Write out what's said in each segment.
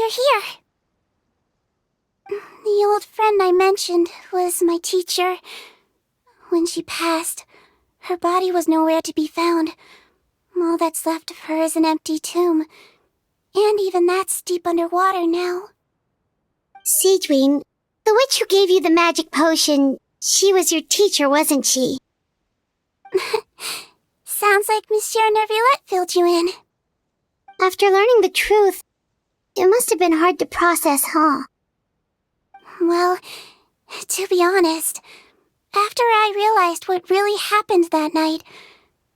you're here. The old friend I mentioned was my teacher. When she passed, her body was nowhere to be found. All that's left of her is an empty tomb. And even that's deep underwater now. Seigewin, the witch who gave you the magic potion, she was your teacher, wasn't she? Sounds like Monsieur Neuvillette filled you in. After learning the truth, it must have been hard to process, huh? Well, to be honest, after I realized what really happened that night,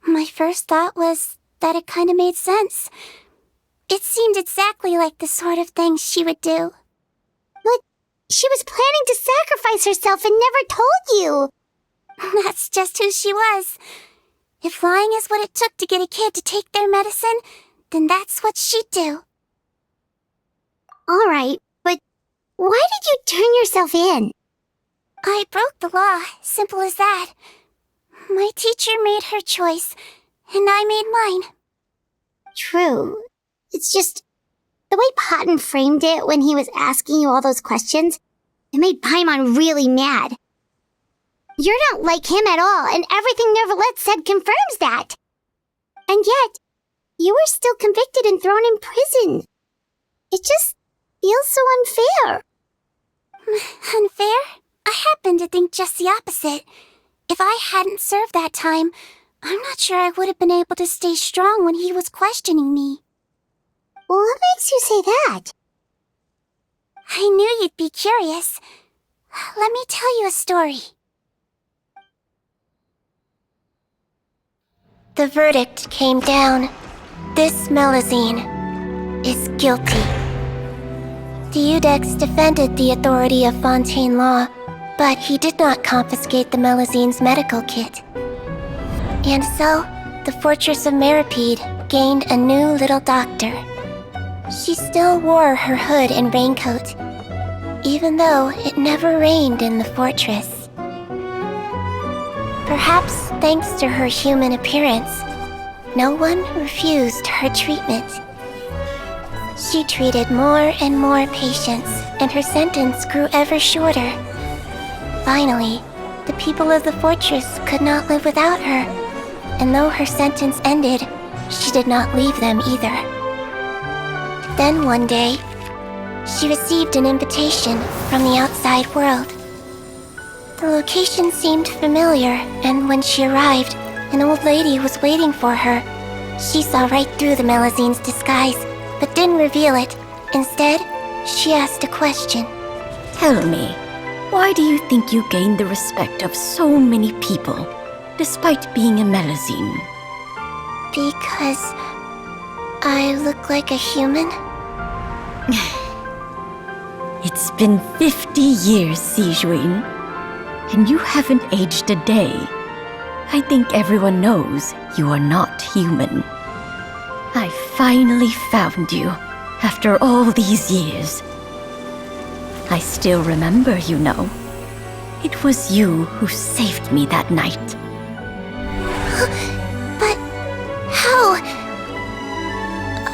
my first thought was that it kinda made sense. It seemed exactly like the sort of thing she would do. But she was planning to sacrifice herself and never told you. That's just who she was. If lying is what it took to get a kid to take their medicine, then that's what she'd do. Alright, but why did you turn yourself in? I broke the law, simple as that. My teacher made her choice, and I made mine. True. It's just, the way Paimon framed it when he was asking you all those questions, it made Paimon really mad. You're not like him at all, and everything Neuvillette said confirms that. And yet, you were still convicted and thrown in prison. It just feels so unfair. Unfair? I happen to think just the opposite. If I hadn't served that time, I'm not sure I would have been able to stay strong when he was questioning me. What makes you say that? I knew you'd be curious. Let me tell you a story. The verdict came down. This Melusine is guilty. The Iudex defended the authority of Fontaine law, but he did not confiscate the Melusine's medical kit. And so, the fortress of Meripede gained a new little doctor. She still wore her hood and raincoat, even though it never rained in the fortress. Perhaps thanks to her human appearance, no one refused her treatment. She treated more and more patients, and her sentence grew ever shorter. Finally, the people of the fortress could not live without her, and though her sentence ended, she did not leave them either. Then one day, she received an invitation from the outside world. The location seemed familiar, and when she arrived, an old lady was waiting for her. She saw right through the Melusine's disguise, but didn't reveal it. Instead, she asked a question. Tell me, why do you think you gained the respect of so many people, despite being a Melusine? Because I look like a human? It's been 50 years, Seigewin, and you haven't aged a day. I think everyone knows you are not human. I finally found you, after all these years. I still remember, you know. It was you who saved me that night. But how?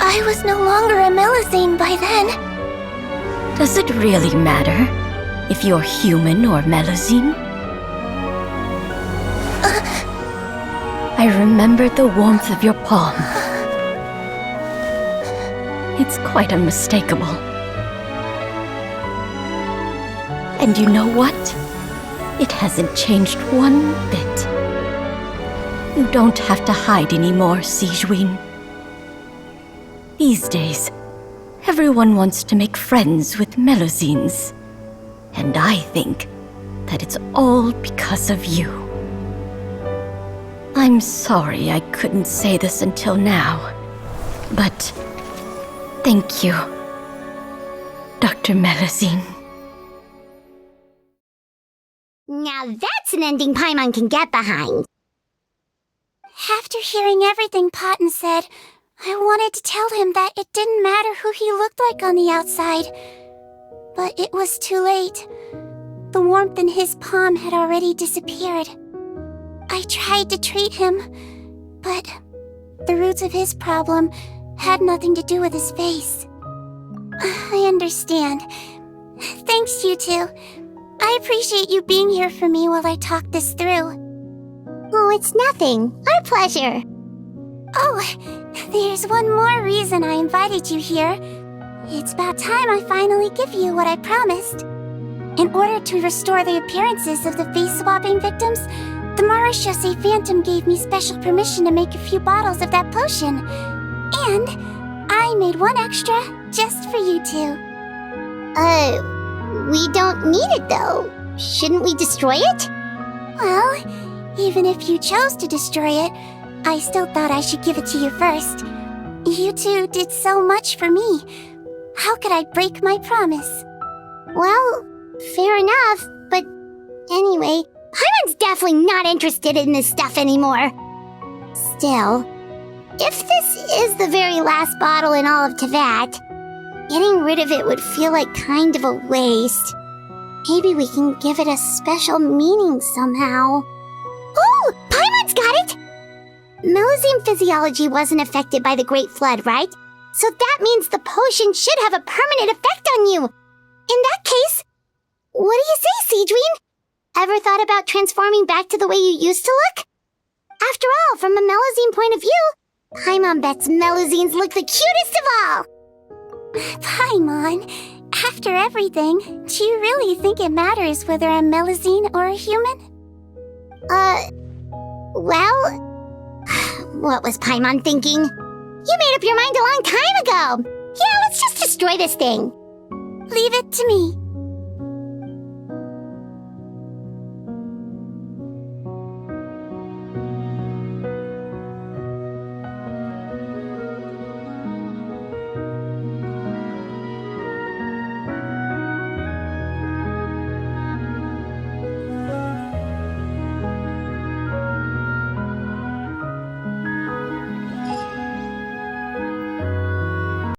I was no longer a Melusine by then. Does it really matter if you're human or Melusine? I remember the warmth of your palm. It's quite unmistakable. And you know what? It hasn't changed one bit. You don't have to hide anymore, Seigewin. These days, everyone wants to make friends with Melusines. And I think that it's all because of you. I'm sorry I couldn't say this until now, but thank you, Dr. Melusine. Now that's an ending Paimon can get behind. After hearing everything Paimon said, I wanted to tell him that it didn't matter who he looked like on the outside. But it was too late. The warmth in his palm had already disappeared. I tried to treat him, but the roots of his problem had nothing to do with his face. I understand. Thanks, you two. I appreciate you being here for me while I talk this through. Oh, it's nothing. Our pleasure. Oh, there's one more reason I invited you here. It's about time I finally give you what I promised. In order to restore the appearances of the face-swapping victims, the Marechaussee Phantom gave me special permission to make a few bottles of that potion. And I made one extra just for you two. We don't need it though. Shouldn't we destroy it? Well, even if you chose to destroy it, I still thought I should give it to you first. You two did so much for me. How could I break my promise? Well, fair enough, but anyway, Paimon's definitely not interested in this stuff anymore. Still, if this is the very last bottle in all of Teyvat, getting rid of it would feel like kind of a waste. Maybe we can give it a special meaning somehow. Oh, Paimon's got it! Melusine physiology wasn't affected by the Great Flood, right? So that means the potion should have a permanent effect on you. In that case, what do you say, Seigewin? Ever thought about transforming back to the way you used to look? After all, from a Melusine point of view, Paimon bets Melusines look the cutest of all. Paimon, after everything, do you really think it matters whether I'm Melusine or a human? Well, what was Paimon thinking? You made up your mind a long time ago. Yeah, let's just destroy this thing. Leave it to me.